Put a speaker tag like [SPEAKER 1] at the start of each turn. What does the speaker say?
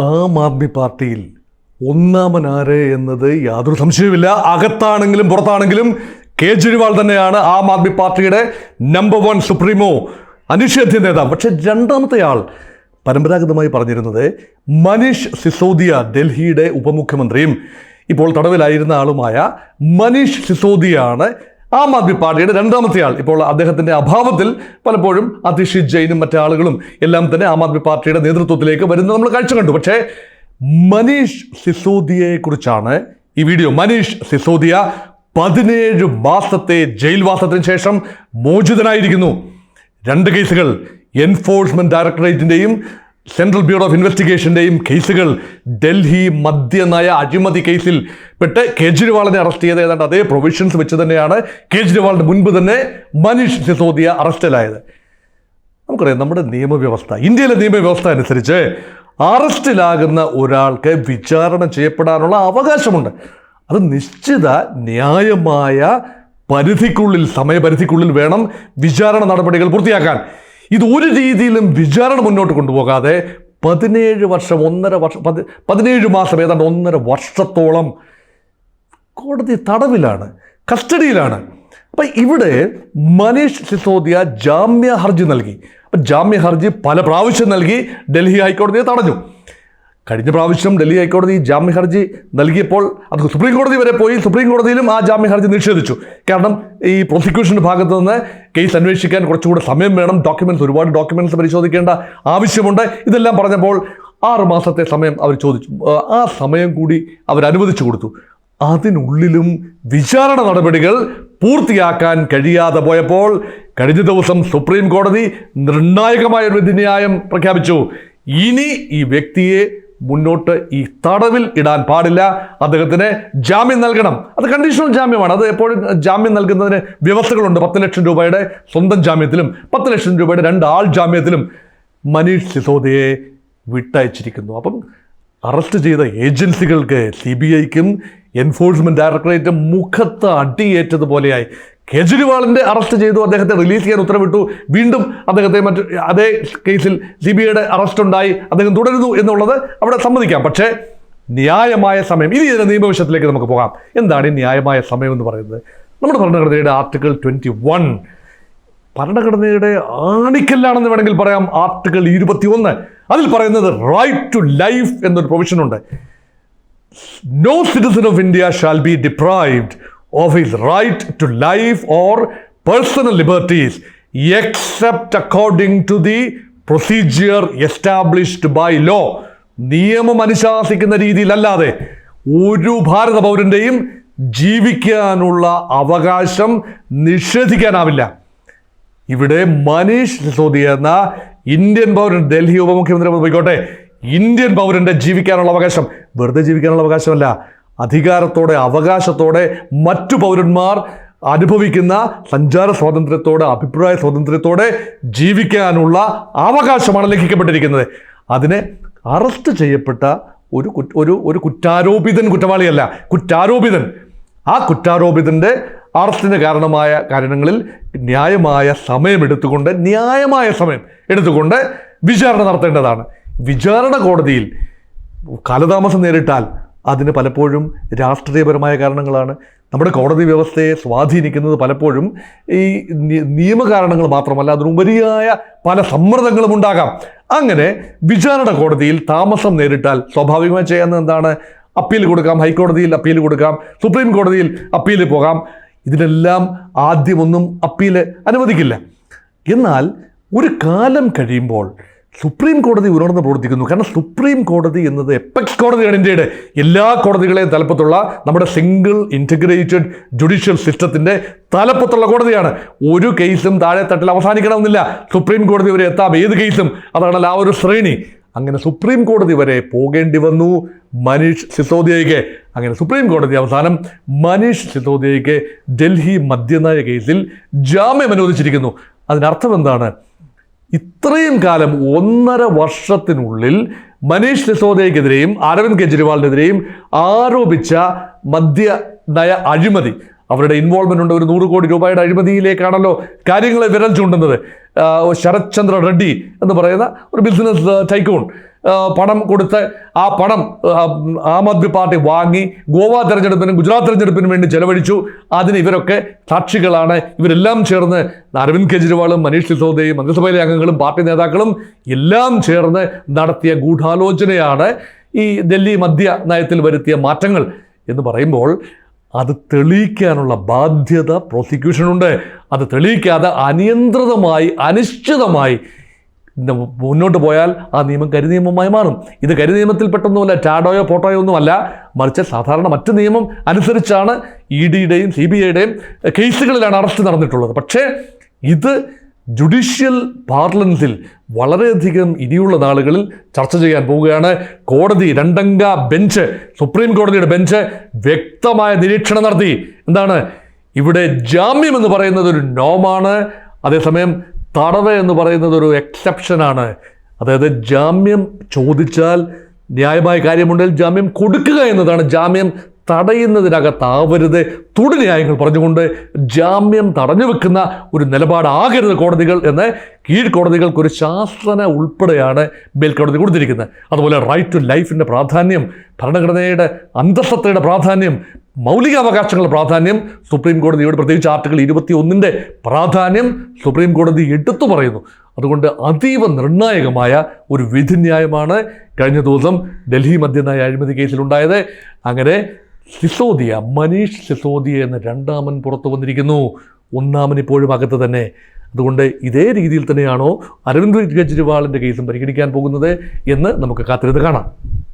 [SPEAKER 1] ആം ആദ്മി പാർട്ടിയിൽ ഒന്നാമനാര് എന്നത് യാതൊരു സംശയവുമില്ല. അകത്താണെങ്കിലും പുറത്താണെങ്കിലും കേജ്രിവാൾ തന്നെയാണ് ആം ആദ്മി പാർട്ടിയുടെ നമ്പർ 1 സുപ്രീമോ, അനിഷേധ്യ നേതാവ്. പക്ഷെ രണ്ടാമത്തെ ആൾ പരമ്പരാഗതമായി പറഞ്ഞിരുന്നത് മനീഷ് സിസോദിയ, ഡൽഹിയുടെ ഉപമുഖ്യമന്ത്രിയും ഇപ്പോൾ തടവിലായിരുന്ന ആളുമായ മനീഷ് സിസോദിയാണ് ആം ആദ്മി പാർട്ടിയുടെ രണ്ടാമത്തെ ആൾ. ഇപ്പോൾ അദ്ദേഹത്തിൻ്റെ അഭാവത്തിൽ പലപ്പോഴും അതിഷി ജെയിനും മറ്റാളുകളും എല്ലാം തന്നെ ആം ആദ്മി പാർട്ടിയുടെ നേതൃത്വത്തിലേക്ക് വരുന്നത് നമ്മൾ കാഴ്ച കണ്ടു. പക്ഷേ മനീഷ് സിസോദിയയെ കുറിച്ചാണ് ഈ വീഡിയോ. മനീഷ് സിസോദിയ 17 മാസത്തെ ജയിൽവാസത്തിന് ശേഷം മോചിതനായിരിക്കുന്നു. 2 കേസുകൾ, എൻഫോഴ്സ്മെന്റ് ഡയറക്ടറേറ്റിൻ്റെയും സെൻട്രൽ ബ്യൂറോ ഓഫ് ഇൻവെസ്റ്റിഗേഷൻ്റെയും കേസുകൾ. ഡൽഹി മദ്യനയ അഴിമതി കേസിൽ പെട്ട് കേജ്രിവാളിനെ അറസ്റ്റ് ചെയ്ത ഏതാണ്ട് അതേ പ്രൊവിഷൻസ് വെച്ച് തന്നെയാണ് കേജ്രിവാളിന് മുൻപ് തന്നെ മനീഷ് സിസോദിയ അറസ്റ്റിലായത്. നമുക്കറിയാം, നമ്മുടെ നിയമവ്യവസ്ഥ, ഇന്ത്യയിലെ നിയമവ്യവസ്ഥ അനുസരിച്ച് അറസ്റ്റിലാകുന്ന ഒരാൾക്ക് വിചാരണ ചെയ്യപ്പെടാനുള്ള അവകാശമുണ്ട്. അത് നിശ്ചിത ന്യായമായ പരിധിക്കുള്ളിൽ, സമയപരിധിക്കുള്ളിൽ വേണം വിചാരണ നടപടികൾ പൂർത്തിയാക്കാൻ. ഇത് ഒരു രീതിയിലും വിചാരണ മുന്നോട്ട് കൊണ്ടുപോകാതെ 17 വർഷം, 17 മാസം, ഏതാണ്ട് 1.5 വർഷത്തോളം കോടതി തടവിലാണ്, കസ്റ്റഡിയിലാണ്. അപ്പം ഇവിടെ മനീഷ് സിസോദിയ ജാമ്യ ഹർജി നൽകി. അപ്പം ജാമ്യ ഹർജി പല പ്രാവശ്യം നൽകി ഡൽഹി ഹൈക്കോടതിയെ തടഞ്ഞു. കഴിഞ്ഞ പ്രാവശ്യം ഡൽഹി ഹൈക്കോടതി ജാമ്യ ഹർജി നൽകിയപ്പോൾ അത് സുപ്രീം കോടതി വരെ പോയി. സുപ്രീം കോടതിയിലും ആ ജാമ്യ ഹർജി നിഷേധിച്ചു. കാരണം ഈ പ്രോസിക്യൂഷൻ്റെ ഭാഗത്ത് നിന്ന് കേസ് അന്വേഷിക്കാൻ കുറച്ചുകൂടെ സമയം വേണം, ഒരുപാട് ഡോക്യുമെന്റ്സ് പരിശോധിക്കേണ്ട ആവശ്യമുണ്ട്. ഇതെല്ലാം പറഞ്ഞപ്പോൾ 6 മാസത്തെ സമയം അവർ ചോദിച്ചു. ആ സമയം കൂടി അവർ അനുവദിച്ചു കൊടുത്തു. അതിനുള്ളിലും വിചാരണ നടപടികൾ പൂർത്തിയാക്കാൻ കഴിയാതെ പോയപ്പോൾ കഴിഞ്ഞ ദിവസം സുപ്രീം കോടതി നിർണായകമായ ഒരു വിധിന്യായം പ്രഖ്യാപിച്ചു. ഇനി ഈ വ്യക്തിയെ മുന്നോട്ട് ഈ തടവിൽ ഇടാൻ പാടില്ല, അദ്ദേഹത്തിന് ജാമ്യം നൽകണം. അത് കണ്ടീഷണൽ ജാമ്യമാണ്. അത് എപ്പോഴും ജാമ്യം നൽകുന്നതിന് വ്യവസ്ഥകളുണ്ട്. 10 ലക്ഷം രൂപയുടെ സ്വന്തം ജാമ്യത്തിലും 10 ലക്ഷം രൂപയുടെ 2 ആൾ ജാമ്യത്തിലും മനീഷ് സിസോദിയയെ വിട്ടയച്ചിരിക്കുന്നു. അപ്പം അറസ്റ്റ് ചെയ്ത ഏജൻസികൾക്ക്, CBIക്കും എൻഫോഴ്സ്മെന്റ് ഡയറക്ടറേറ്റും മുഖത്ത് അടിയേറ്റതുപോലെയായി. കേജ്രിവാളിൻ്റെ അറസ്റ്റ് ചെയ്തു, അദ്ദേഹത്തെ റിലീസ് ചെയ്യാൻ ഉത്തരവിട്ടു. വീണ്ടും അദ്ദേഹത്തെ അതേ കേസിൽ CBIയുടെ അറസ്റ്റ് ഉണ്ടായി, അദ്ദേഹം തുടരുന്നു എന്നുള്ളത് അവിടെ സമ്മതിക്കാം. പക്ഷേ ന്യായമായ സമയം, ഇനി ഇതിൻ്റെ നിയമവശത്തിലേക്ക് നമുക്ക് പോകാം. എന്താണ് ഈ ന്യായമായ സമയം എന്ന് പറയുന്നത്? നമ്മുടെ ഭരണഘടനയുടെ ആർട്ടിക്കിൾ 21, ഭരണഘടനയുടെ ആണിക്കല്ലാണെന്ന് വേണമെങ്കിൽ പറയാം. ആർട്ടിക്കിൾ 21 അതിൽ പറയുന്നത് റൈറ്റ് ടു ലൈഫ് എന്നൊരു പ്രൊവിഷനുണ്ട്. No citizen of India shall be deprived of his right to life or personal liberties except according to the procedure established by law. നിയമം അനുശാസിക്കുന്ന രീതിയിലല്ലാതെ ഒരു ഭാരത പൗരൻ്റെയും ജീവിക്കാനുള്ള അവകാശം നിഷേധിക്കാനാവില്ല. ഇവിടെ മനീഷ് സിസോദിയ എന്ന ഇന്ത്യൻ പൗരൻ, ഡൽഹി ഉപമുഖ്യമന്ത്രി പോയിക്കോട്ടെ, ഇന്ത്യൻ പൗരൻ്റെ ജീവിക്കാനുള്ള അവകാശം, വെറുതെ ജീവിക്കാനുള്ള അവകാശമല്ല, അധികാരത്തോടെ, അവകാശത്തോടെ മറ്റു പൗരന്മാർ അനുഭവിക്കുന്ന സഞ്ചാര സ്വാതന്ത്ര്യത്തോടെ, അഭിപ്രായ സ്വാതന്ത്ര്യത്തോടെ ജീവിക്കാനുള്ള അവകാശമാണ് ലംഘിക്കപ്പെട്ടിരിക്കുന്നത്. അതിനെ അറസ്റ്റ് ചെയ്യപ്പെട്ട ഒരു കുറ്റാരോപിതൻ കുറ്റവാളിയല്ല, കുറ്റാരോപിതൻ. ആ കുറ്റാരോപിതൻ്റെ അറസ്റ്റിന് കാരണമായ കാരണങ്ങളിൽ ന്യായമായ സമയം എടുത്തുകൊണ്ട് വിചാരണ നടത്തേണ്ടതാണ്. വിചാരണ കോടതിയിൽ കാലതാമസം നേരിട്ടാൽ അതിന് പലപ്പോഴും രാഷ്ട്രീയപരമായ കാരണങ്ങളാണ്. നമ്മുടെ കോടതി വ്യവസ്ഥയെ സ്വാധീനിക്കുന്നത് പലപ്പോഴും ഈ നിയമകാരണങ്ങൾ മാത്രമല്ല, അതിനുപരിയായ പല സമ്മർദ്ദങ്ങളും ഉണ്ടാകാം. അങ്ങനെ വിചാരണ കോടതിയിൽ താമസം നേരിട്ടാൽ സ്വാഭാവികമായി ചെയ്യുന്നത് എന്താണ്? അപ്പീൽ കൊടുക്കാം, ഹൈക്കോടതിയിൽ അപ്പീൽ കൊടുക്കാം, സുപ്രീം കോടതിയിൽ അപ്പീൽ പോകാം. ഇതിനെല്ലാം ആദ്യമൊന്നും അപ്പീൽ അനുവദിക്കില്ല. എന്നാൽ ഒരു കാലം കഴിയുമ്പോൾ സുപ്രീം കോടതി ഉണർന്ന് പ്രവർത്തിക്കുന്നു. കാരണം സുപ്രീം കോടതി എന്നത് എപ്പെക്സ് കോടതിയാണ്. ഇന്ത്യയുടെ എല്ലാ കോടതികളെയും തലപ്പത്തുള്ള നമ്മുടെ സിംഗിൾ ഇൻറ്റഗ്രേറ്റഡ് ജുഡീഷ്യൽ സിസ്റ്റത്തിൻ്റെ തലപ്പത്തുള്ള കോടതിയാണ്. ഒരു കേസും താഴെത്തട്ടിൽ അവസാനിക്കണമെന്നില്ല, സുപ്രീം കോടതി വരെ എത്താം ഏത് കേസും. അതാണല്ലോ ആ ഒരു ശ്രേണി. അങ്ങനെ സുപ്രീം കോടതി വരെ പോകേണ്ടി വന്നു മനീഷ് സിസോദിയയ്ക്ക്. അങ്ങനെ സുപ്രീം കോടതി അവസാനം മനീഷ് സിസോദിയയ്ക്ക് ഡൽഹി മദ്യനയ കേസിൽ ജാമ്യം അനുവദിച്ചിരിക്കുന്നു. അതിനർത്ഥം എന്താണ്? ഇത്രയും കാലം 1.5 വർഷത്തിനുള്ളിൽ മനീഷ് സിസോദിയയ്ക്കെതിരെയും അരവിന്ദ് കെജ്രിവാളിനെതിരെയും ആരോപിച്ച മദ്യനയ അഴിമതി, അവരുടെ ഇൻവോൾവ്മെൻ്റ് ഉണ്ട്. ഒരു 100 കോടി രൂപയുടെ അഴിമതിയിലേക്കാണല്ലോ കാര്യങ്ങളെ വിരൽ ചൂണ്ടുന്നത്. ശരത് ചന്ദ്ര റെഡ്ഡി എന്ന് പറയുന്ന ഒരു ബിസിനസ് ടൈക്കൂൺ, പണം കൊടുത്ത് ആ പണം ആം ആദ്മി പാർട്ടി വാങ്ങി ഗോവ തെരഞ്ഞെടുപ്പിനും ഗുജറാത്ത് തെരഞ്ഞെടുപ്പിനും വേണ്ടി ചെലവഴിച്ചു. അതിന് ഇവരൊക്കെ സാക്ഷികളാണ്. ഇവരെല്ലാം ചേർന്ന് അരവിന്ദ് കെജ്രിവാളും മനീഷ് സിസോദിയയും മന്ത്രിസഭയിലെ അംഗങ്ങളും പാർട്ടി നേതാക്കളും എല്ലാം ചേർന്ന് നടത്തിയ ഗൂഢാലോചനയാണ് ഈ ഡൽഹി മദ്യ നയത്തിൽ വരുത്തിയ മാറ്റങ്ങൾ എന്ന് പറയുമ്പോൾ അത് തെളിയിക്കാനുള്ള ബാധ്യത പ്രോസിക്യൂഷനുണ്ട്. അത് തെളിയിക്കാതെ അനിയന്ത്രിതമായി അനിശ്ചിതമായി മുന്നോട്ട് പോയാൽ ആ നിയമം കരിനിയമമായി മാറും. ഇത് കരിനിയമത്തിൽ പെട്ടൊന്നുമല്ല, ടാഡോയോ പോട്ടോയോ ഒന്നുമല്ല, മറിച്ച് സാധാരണ മറ്റ് നിയമം അനുസരിച്ചാണ് EDയുടെയും CBIയുടെയും കേസുകളിലാണ് അറസ്റ്റ് നടന്നിട്ടുള്ളത്. പക്ഷേ ഇത് ജുഡീഷ്യൽ പാർലൻസിൽ വളരെയധികം ഇനിയുള്ള നാളുകളിൽ ചർച്ച ചെയ്യാൻ പോവുകയാണ്. കോടതി രണ്ടംഗ ബെഞ്ച്, സുപ്രീം കോടതിയുടെ ബെഞ്ച് വ്യക്തമായ നിരീക്ഷണം നടത്തി. എന്താണ്? ഇവിടെ ജാമ്യം എന്ന് പറയുന്നത് ഒരു നോമാണ്, അതേസമയം തടവ് എന്ന് പറയുന്നത് ഒരു എക്സെപ്ഷനാണ്. അതായത് ജാമ്യം ചോദിച്ചാൽ ന്യായമായ കാര്യമുണ്ടെങ്കിൽ ജാമ്യം കൊടുക്കുക എന്നതാണ്. ജാമ്യം തടയുന്നതിനകത്താവരുത്. ന്യായങ്ങൾ പറഞ്ഞുകൊണ്ട് ജാമ്യം തടഞ്ഞു വെക്കുന്ന ഒരു നിലപാടാകരുത് കോടതികൾ എന്ന് കീഴ്ക്കോടതികൾക്ക് ഒരു ശാസന ഉൾപ്പെടെയാണ് മേൽക്കോടതി കൊടുത്തിരിക്കുന്നത്. അതുപോലെ റൈറ്റ് ടു ലൈഫിൻ്റെ പ്രാധാന്യം, ഭരണഘടനയുടെ അന്തസ്സത്തയുടെ പ്രാധാന്യം, മൗലികാവകാശങ്ങളുടെ പ്രാധാന്യം സുപ്രീം കോടതിയോട്, പ്രത്യേകിച്ച് ആർട്ടിക്കിൾ 21 പ്രാധാന്യം സുപ്രീം കോടതി എടുത്തു പറയുന്നു. അതുകൊണ്ട് അതീവ നിർണായകമായ ഒരു വിധിന്യായമാണ് കഴിഞ്ഞ ദിവസം ഡൽഹി മദ്യനയ അഴിമതി കേസിലുണ്ടായത്. അങ്ങനെ സിസോദിയ, മനീഷ് സിസോദിയ എന്ന രണ്ടാമൻ പുറത്തു വന്നിരിക്കുന്നു. ഒന്നാമൻ ഇപ്പോഴും അകത്ത് തന്നെ. അതുകൊണ്ട് ഇതേ രീതിയിൽ തന്നെയാണോ അരവിന്ദ് കെജ്രിവാളിൻ്റെ കേസും പരിഗണിക്കാൻ പോകുന്നത് എന്ന് നമുക്ക് കാത്തിരുന്ന് കാണാം.